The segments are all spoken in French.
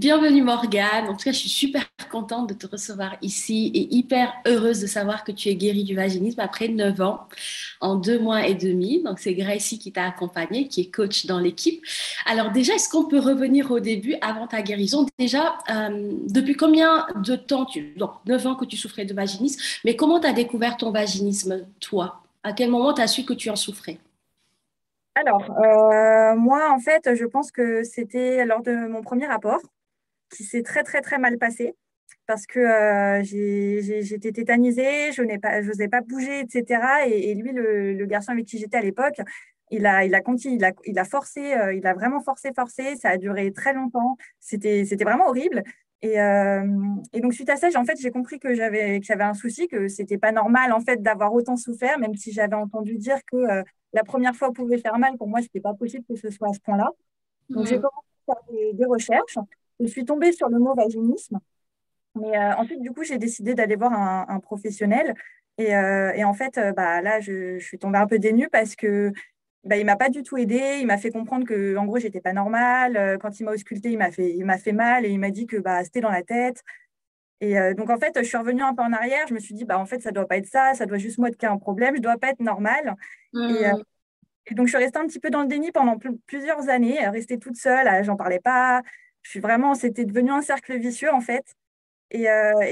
Bienvenue Morgane. En tout cas, je suis super contente de te recevoir ici et hyper heureuse de savoir que tu es guérie du vaginisme après 9 ans, en 2 mois et demi. Donc, c'est Gracie qui t'a accompagnée, qui est coach dans l'équipe. Alors déjà, est-ce qu'on peut revenir au début, avant ta guérison? Déjà, depuis combien de temps donc 9 ans que tu souffrais de vaginisme, mais comment tu as découvert ton vaginisme, toi? À quel moment tu as su que tu en souffrais? Alors, moi, en fait, je pense que c'était lors de mon premier rapport qui s'est très, très, très mal passé parce que j'étais tétanisée, je n'osais pas bouger, etc. Et lui, le garçon avec qui j'étais à l'époque, il a forcé, il a vraiment forcé. Ça a duré très longtemps. C'était vraiment horrible. Et, euh, et donc, suite à ça, en fait, j'ai compris que j'avais un souci, que c'était pas normal, en fait, d'avoir autant souffert, même si j'avais entendu dire que la première fois pouvait faire mal. Pour moi, c'était pas possible que ce soit à ce point-là. Donc, j'ai Hmm. commencé à faire des recherches. Je suis tombée sur le mot vaginisme. Mais ensuite, du coup, j'ai décidé d'aller voir un professionnel. Et en fait, bah, là, je suis tombée un peu dénue parce que bah, il m'a pas du tout aidée. Il m'a fait comprendre que, en gros, j'étais pas normale. Quand il m'a auscultée, il m'a fait mal et il m'a dit que bah, c'était dans la tête. Et donc, en fait, je suis revenue un peu en arrière. Je me suis dit, bah, en fait, ça doit pas être ça. Ça doit juste moi qui ai un problème. Je dois pas être normale. Et, Hmm. et donc, je suis restée un petit peu dans le déni pendant plusieurs années, restée toute seule. J'en parlais pas. Je suis vraiment, c'était devenu un cercle vicieux, en fait. Et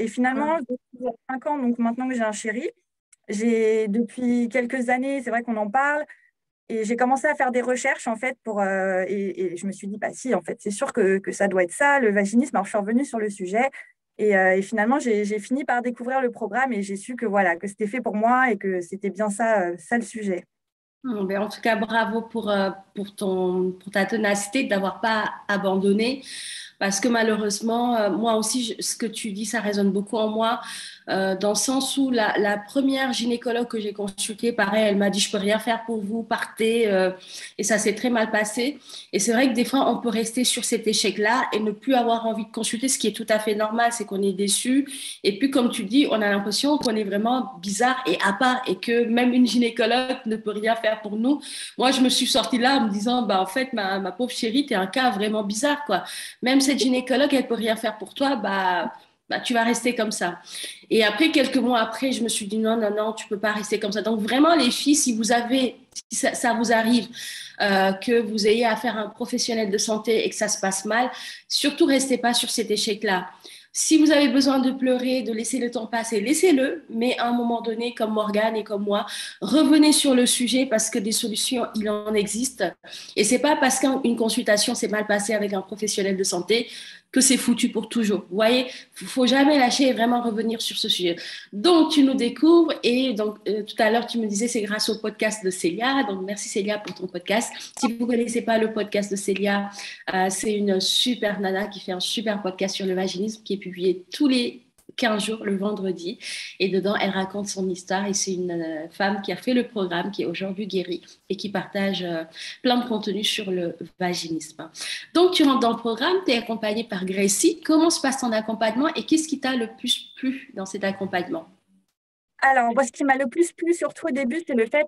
finalement, depuis 5 ans, donc maintenant que j'ai un chéri, depuis quelques années, c'est vrai qu'on en parle, et j'ai commencé à faire des recherches en fait et je me suis dit, bah si, en fait, c'est sûr que ça doit être ça, le vaginisme. Alors je suis revenue sur le sujet, et finalement, j'ai fini par découvrir le programme et j'ai su que voilà, que c'était fait pour moi et que c'était bien ça, ça le sujet. Ben, en tout cas, bravo pour ta ténacité d'avoir pas abandonné. Parce que malheureusement, moi aussi, ce que tu dis, ça résonne beaucoup en moi, dans le sens où la première gynécologue que j'ai consultée, pareil, elle m'a dit, je peux rien faire pour vous, partez, et ça s'est très mal passé. Et c'est vrai que des fois, on peut rester sur cet échec-là et ne plus avoir envie de consulter, ce qui est tout à fait normal, c'est qu'on est déçu. Et puis, comme tu dis, on a l'impression qu'on est vraiment bizarre et à part, et que même une gynécologue ne peut rien faire pour nous. Moi, je me suis sortie là en me disant, bah, en fait, ma pauvre chérie, t'es un cas vraiment bizarre, quoi. Même cette gynécologue, elle peut rien faire pour toi, bah, tu vas rester comme ça. Et après, quelques mois après, je me suis dit non, non, non, tu peux pas rester comme ça. Donc vraiment, les filles, si ça vous arrive, que vous ayez affaire à un professionnel de santé et que ça se passe mal, surtout restez pas sur cet échec-là. Si vous avez besoin de pleurer, de laisser le temps passer, laissez-le, mais à un moment donné, comme Morgane et comme moi, revenez sur le sujet parce que des solutions, il en existe. Et c'est pas parce qu'une consultation s'est mal passée avec un professionnel de santé que c'est foutu pour toujours. Vous voyez, faut jamais lâcher et vraiment revenir sur ce sujet. Donc, tu nous découvres et donc tout à l'heure, tu me disais c'est grâce au podcast de Célia. Donc, merci Célia pour ton podcast. Si vous connaissez pas le podcast de Célia, c'est une super nana qui fait un super podcast sur le vaginisme qui est publié tous les 15 jours le vendredi. Et dedans, elle raconte son histoire et c'est une femme qui a fait le programme, qui est aujourd'hui guérie et qui partage plein de contenu sur le vaginisme. Donc, tu rentres dans le programme, tu es accompagnée par Gracie. Comment se passe ton accompagnement et qu'est-ce qui t'a le plus plu dans cet accompagnement? Alors, moi, ce qui m'a le plus plu, surtout au début, c'est le fait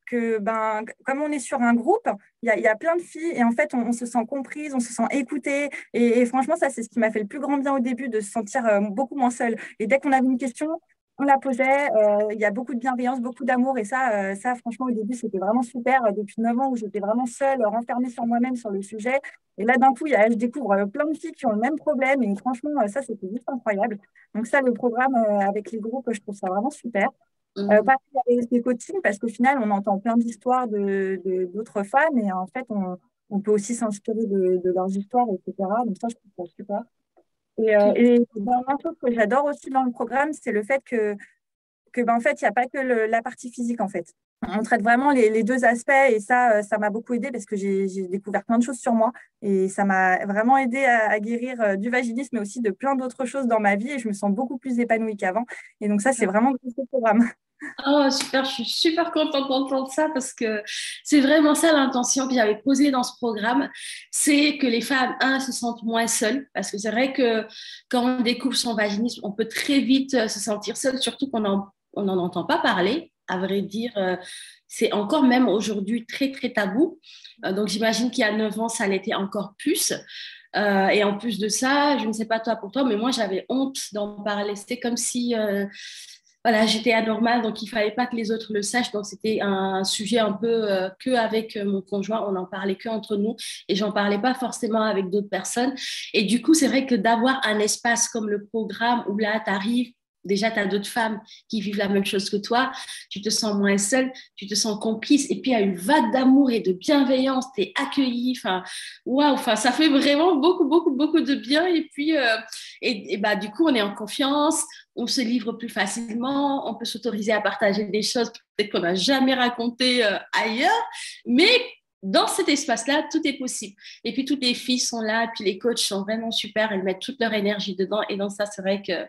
que, ben, comme on est sur un groupe, il y a plein de filles et en fait, on se sent comprise, on se sent écoutée. Et franchement, ça, c'est ce qui m'a fait le plus grand bien au début, de se sentir beaucoup moins seule. Et dès qu'on avait une question, on la posait. Il y a beaucoup de bienveillance, beaucoup d'amour. Et ça, franchement, au début, c'était vraiment super. Depuis 9 ans où j'étais vraiment seule, renfermée sur moi-même sur le sujet. Et là, d'un coup, je découvre plein de filles qui ont le même problème. Et franchement, ça, c'était juste incroyable. Donc ça, le programme avec les groupes, je trouve ça vraiment super. Mmh. Pareil avec les coachings, parce qu'au final, on entend plein d'histoires d'autres femmes et en fait, on peut aussi s'inspirer de leurs histoires, etc. Donc ça, je trouve ça super. Et une chose que j'adore aussi dans le programme, c'est le fait que ben, en fait, il n'y a pas que la partie physique, en fait. On traite vraiment les deux aspects et ça m'a beaucoup aidé parce que j'ai découvert plein de choses sur moi et ça m'a vraiment aidé à guérir du vaginisme, mais aussi de plein d'autres choses dans ma vie et je me sens beaucoup plus épanouie qu'avant. Et donc ça, c'est vraiment grâce au programme. Oh, super, je suis super contente d'entendre ça parce que c'est vraiment ça l'intention que j'avais posée dans ce programme, c'est que les femmes, se sentent moins seules parce que c'est vrai que quand on découvre son vaginisme, on peut très vite se sentir seule, surtout on n'en entend pas parler, à vrai dire. c'est encore même aujourd'hui très, très tabou. Donc, j'imagine qu'il y a 9 ans, ça l'était encore plus. Et en plus de ça, je ne sais pas toi pour toi, mais moi, j'avais honte d'en parler. C'était comme si voilà, j'étais anormale, donc il fallait pas que les autres le sachent. Donc, c'était un sujet un peu que avec mon conjoint, on en parlait que entre nous et j'en parlais pas forcément avec d'autres personnes. Et du coup, c'est vrai que d'avoir un espace comme le programme où là, tu arrives, déjà, tu as d'autres femmes qui vivent la même chose que toi, tu te sens moins seule, tu te sens complice, et puis il y a une vague d'amour et de bienveillance, tu es accueillie, enfin, waouh, enfin, ça fait vraiment beaucoup, beaucoup, beaucoup de bien, et puis, bah, du coup, on est en confiance, on se livre plus facilement, on peut s'autoriser à partager des choses peut-être qu'on n'a jamais racontées ailleurs, mais dans cet espace-là, tout est possible. Et puis, toutes les filles sont là, et puis les coachs sont vraiment super, elles mettent toute leur énergie dedans. Et donc, ça, c'est vrai que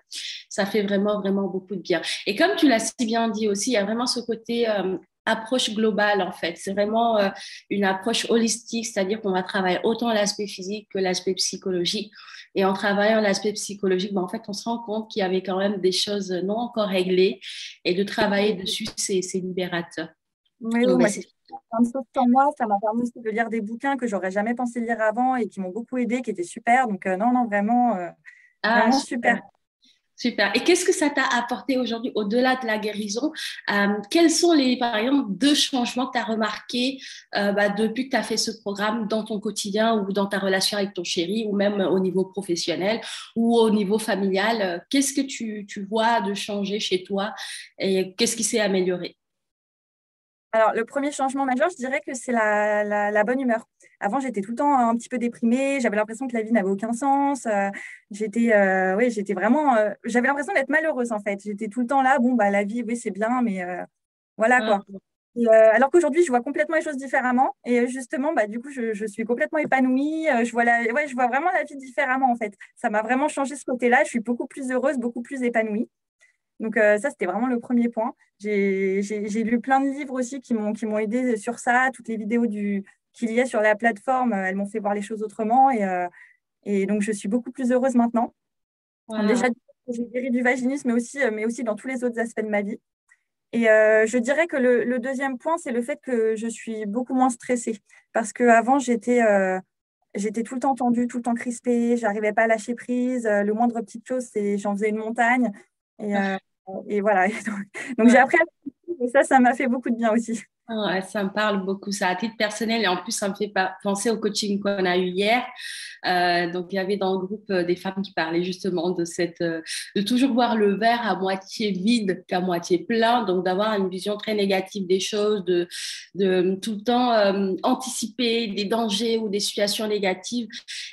ça fait vraiment, vraiment beaucoup de bien. Et comme tu l'as si bien dit aussi, il y a vraiment ce côté approche globale, en fait. C'est vraiment une approche holistique, c'est-à-dire qu'on va travailler autant l'aspect physique que l'aspect psychologique. Et en travaillant l'aspect psychologique, ben, en fait, on se rend compte qu'il y avait quand même des choses non encore réglées. Et de travailler dessus, c'est libérateur. Oui, Donc, oui, ben, moi, j'ai fait plein de choses sur moi. Ça m'a permis aussi de lire des bouquins que j'aurais jamais pensé lire avant et qui m'ont beaucoup aidé, qui étaient super. Donc, non, non, vraiment, ah, vraiment super. super. Super. Et qu'est-ce que ça t'a apporté aujourd'hui, au-delà de la guérison? Quels sont les, par exemple, 2 changements que tu as remarqués bah, depuis que tu as fait ce programme dans ton quotidien ou dans ta relation avec ton chéri ou même au niveau professionnel ou au niveau familial? Qu'est-ce que tu vois de changer chez toi et qu'est-ce qui s'est amélioré? Alors, le premier changement majeur, je dirais que c'est la bonne humeur. Avant, j'étais tout le temps un petit peu déprimée, j'avais l'impression que la vie n'avait aucun sens. Oui, j'étais vraiment, j'avais l'impression d'être malheureuse en fait. J'étais tout le temps là, bon, bah, la vie, oui, c'est bien, mais voilà Ah, quoi. Et, alors qu'aujourd'hui, je vois complètement les choses différemment. Et justement, bah, du coup, je suis complètement épanouie. Ouais, je vois vraiment la vie différemment en fait. Ça m'a vraiment changé ce côté-là. Je suis beaucoup plus heureuse, beaucoup plus épanouie. Donc ça, c'était vraiment le premier point. J'ai lu plein de livres aussi qui m'ont aidé sur ça. Toutes les vidéos qu'il y a sur la plateforme, elles m'ont fait voir les choses autrement. Et donc, je suis beaucoup plus heureuse maintenant. wow. Déjà, j'ai guéri du vaginisme, mais aussi dans tous les autres aspects de ma vie. Et je dirais que le deuxième point, c'est le fait que je suis beaucoup moins stressée. Parce qu'avant, j'étais tout le temps tendue, tout le temps crispée. Je n'arrivais pas à lâcher prise. Le moindre petite chose, j'en faisais une montagne. Et, euh, et voilà. Donc, j'ai Ouais. appris et ça m'a fait beaucoup de bien aussi. Ouais, ça me parle beaucoup, ça, à titre personnel. Et en plus, ça me fait penser au coaching qu'on a eu hier. Donc, il y avait dans le groupe des femmes qui parlaient justement de toujours voir le verre à moitié vide qu'à moitié plein. Donc, d'avoir une vision très négative des choses, de tout le temps anticiper des dangers ou des situations négatives.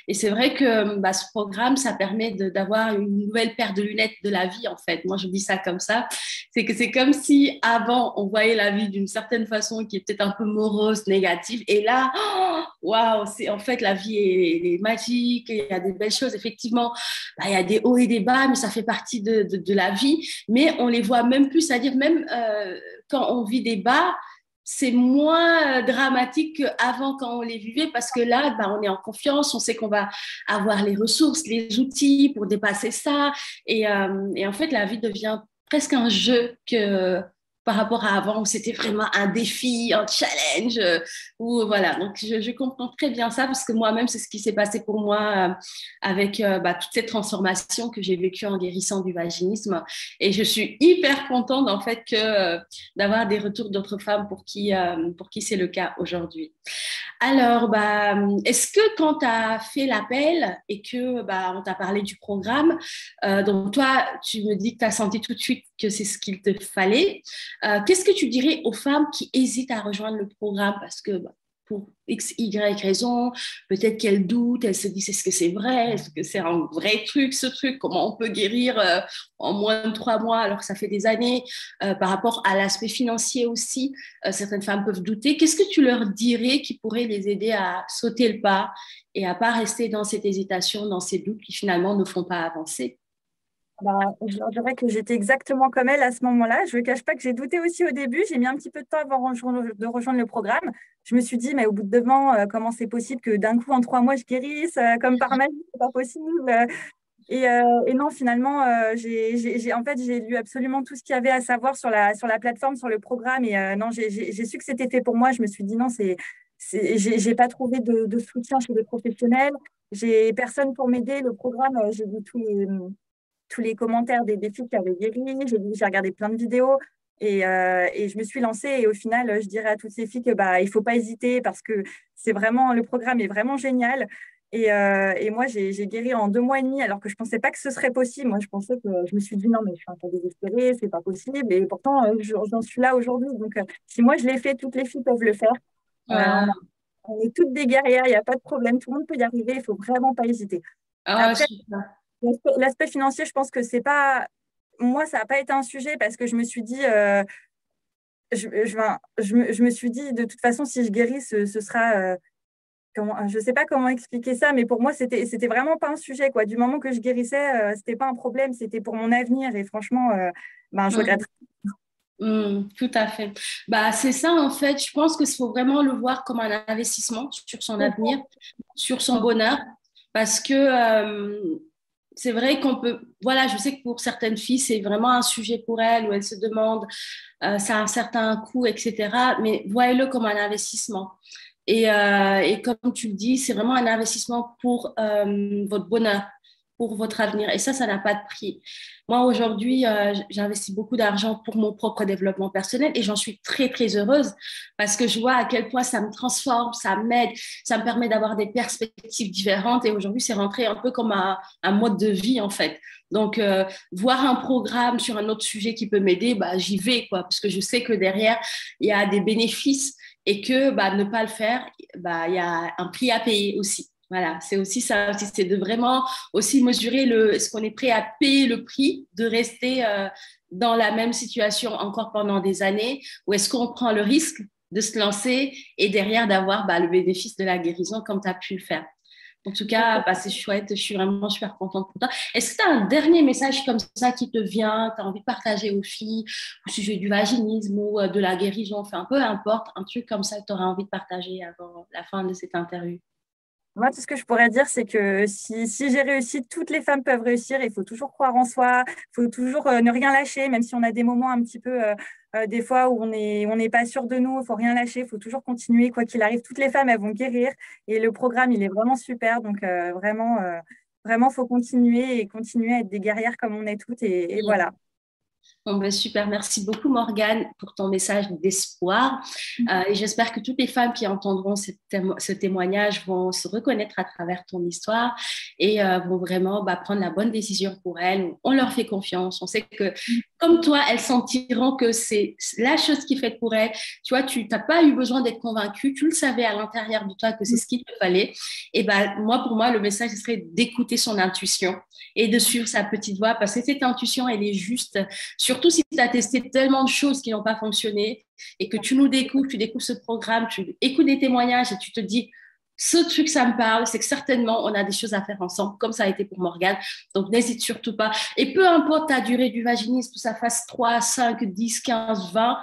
Et c'est vrai que bah, ce programme, ça permet d'avoir une nouvelle paire de lunettes de la vie, en fait. Moi, je dis ça comme ça. C'est que c'est comme si avant, on voyait la vie d'une certaine façon qui est peut-être un peu morose, négative. Et là, waouh, c'est en fait la vie est magique, il y a des belles choses. Effectivement, bah, il y a des hauts et des bas, mais ça fait partie de la vie. Mais on les voit même plus, c'est-à-dire même quand on vit des bas, c'est moins dramatique qu'avant quand on les vivait parce que là, bah, on est en confiance, on sait qu'on va avoir les ressources, les outils pour dépasser ça. Et en fait, la vie devient presque un jeu que par rapport à avant où c'était vraiment un défi, un challenge. Où, voilà, donc je comprends très bien ça parce que moi-même, c'est ce qui s'est passé pour moi avec bah, toute cette transformation que j'ai vécue en guérissant du vaginisme. Et je suis hyper contente en fait d'avoir des retours d'autres femmes pour qui c'est le cas aujourd'hui. Alors, bah, est-ce que quand tu as fait l'appel et que bah, on t'a parlé du programme, donc toi, tu me dis que tu as senti tout de suite que c'est ce qu'il te fallait. Qu'est-ce que tu dirais aux femmes qui hésitent à rejoindre le programme parce que bah, pour X, Y raison, peut-être qu'elles doutent, elles se disent est-ce que c'est vrai, est-ce que c'est un vrai truc, ce truc, comment on peut guérir en moins de 3 mois alors que ça fait des années, par rapport à l'aspect financier aussi, certaines femmes peuvent douter. Qu'est-ce que tu leur dirais qui pourrait les aider à sauter le pas et à pas rester dans cette hésitation, dans ces doutes qui finalement ne font pas avancer? Ben, je leur dirais que j'étais exactement comme elle à ce moment-là. Je ne cache pas que j'ai douté aussi au début. J'ai mis un petit peu de temps avant de rejoindre le programme. Je me suis dit, mais au bout de 2 ans, comment c'est possible que d'un coup, en 3 mois, je guérisse comme par magie? C'est pas possible. Et non, finalement, en fait, j'ai lu absolument tout ce qu'il y avait à savoir sur la plateforme, sur le programme. Et non, j'ai su que c'était fait pour moi. Je me suis dit non, j'ai pas trouvé de soutien chez des professionnels. J'ai personne pour m'aider. Le programme, j'ai lu tous les commentaires des filles qui avaient guéri. J'ai regardé plein de vidéos. Et je me suis lancée. Et au final, je dirais à toutes ces filles que bah, il ne faut pas hésiter parce que le programme est vraiment génial. Et moi, j'ai guéri en 2 mois et demi, alors que je ne pensais pas que ce serait possible. Moi, je me suis dit, non, mais je suis un peu désespérée, c'est pas possible. Et pourtant, j'en suis là aujourd'hui. Donc, si moi, je l'ai fait, toutes les filles peuvent le faire. Voilà. On est toutes des guerrières, il n'y a pas de problème. Tout le monde peut y arriver, il ne faut vraiment pas hésiter. Ah, Après, super. l'aspect financier, je pense que c'est pas. Moi, ça n'a pas été un sujet parce que je me suis dit, je me suis dit, de toute façon, si je guéris, ce sera. Je ne sais pas comment expliquer ça, mais pour moi, c'était vraiment pas un sujet, quoi. Du moment que je guérissais, c'était pas un problème, c'était pour mon avenir. Et franchement, ben, je regrette. Tout à fait. Bah, c'est ça, en fait. Je pense qu'il faut vraiment le voir comme un investissement sur son avenir, sur son bonheur, parce que c'est vrai qu'on peut. Voilà, je sais que pour certaines filles, c'est vraiment un sujet pour elles où elles se demandent, ça a un certain coût, etc. Mais voyez-le comme un investissement. Et comme tu le dis, c'est vraiment un investissement pour votre bonheur, pour votre avenir. Et ça n'a pas de prix. Moi, aujourd'hui, j'investis beaucoup d'argent pour mon propre développement personnel et j'en suis très, très heureuse parce que je vois à quel point ça me transforme, ça m'aide, ça me permet d'avoir des perspectives différentes. Et aujourd'hui, c'est rentré un peu comme un mode de vie, en fait. Donc, voir un programme sur un autre sujet qui peut m'aider, bah, j'y vais, quoi, parce que je sais que derrière, il y a des bénéfices et que bah, ne pas le faire, bah, il y a un prix à payer aussi. Voilà, c'est aussi ça, c'est de vraiment aussi mesurer est-ce qu'on est prêt à payer le prix de rester dans la même situation encore pendant des années, ou est-ce qu'on prend le risque de se lancer et derrière d'avoir bah, le bénéfice de la guérison comme tu as pu le faire. En tout cas, bah, c'est chouette, je suis vraiment super contente pour toi. Est-ce que tu as un dernier message comme ça qui te vient, tu as envie de partager aux filles au sujet du vaginisme ou de la guérison, enfin peu importe, un truc comme ça que tu auras envie de partager avant la fin de cette interview? Moi, tout ce que je pourrais dire, c'est que si j'ai réussi, toutes les femmes peuvent réussir. Il faut toujours croire en soi, il faut toujours ne rien lâcher, même si on a des moments un petit peu, des fois, où on n'est pas sûr de nous, il ne faut rien lâcher, il faut toujours continuer. Quoi qu'il arrive, toutes les femmes, elles vont guérir. Et le programme, il est vraiment super. Donc, vraiment, il faut continuer et continuer à être des guerrières comme on est toutes. Et voilà. Bon, ben, super, merci beaucoup Morgane pour ton message d'espoir. Et j'espère que toutes les femmes qui entendront ce témoignage vont se reconnaître à travers ton histoire et vont vraiment bah, prendre la bonne décision pour elles. On leur fait confiance. On sait que comme toi, elles sentiront que c'est la chose qui est faite pour elles. Tu vois, tu n'as pas eu besoin d'être convaincue. Tu le savais à l'intérieur de toi que c'est ce qu'il te fallait. Et ben, pour moi, le message serait d'écouter son intuition et de suivre sa petite voix parce que cette intuition, elle est juste. Surtout si tu as testé tellement de choses qui n'ont pas fonctionné et que tu découvres ce programme, tu écoutes des témoignages et tu te dis, ce truc, ça me parle, c'est que certainement, on a des choses à faire ensemble, comme ça a été pour Morgane. Donc, n'hésite surtout pas. Et peu importe ta durée du vaginisme, que ça fasse 3, 5, 10, 15, 20,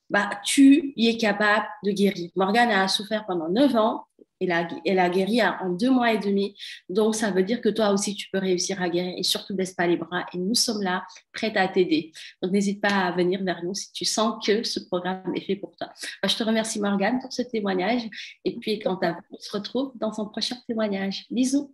bah, tu y es capable de guérir. Morgane a souffert pendant 9 ans. Elle a guéri en 2 mois et demi. Donc, ça veut dire que toi aussi, tu peux réussir à guérir. Et surtout, baisse pas les bras. Et nous sommes là, prêtes à t'aider. Donc, n'hésite pas à venir vers nous si tu sens que ce programme est fait pour toi. Je te remercie, Morgane, pour ce témoignage. Et puis, quant à vous, on se retrouve dans son prochain témoignage. Bisous.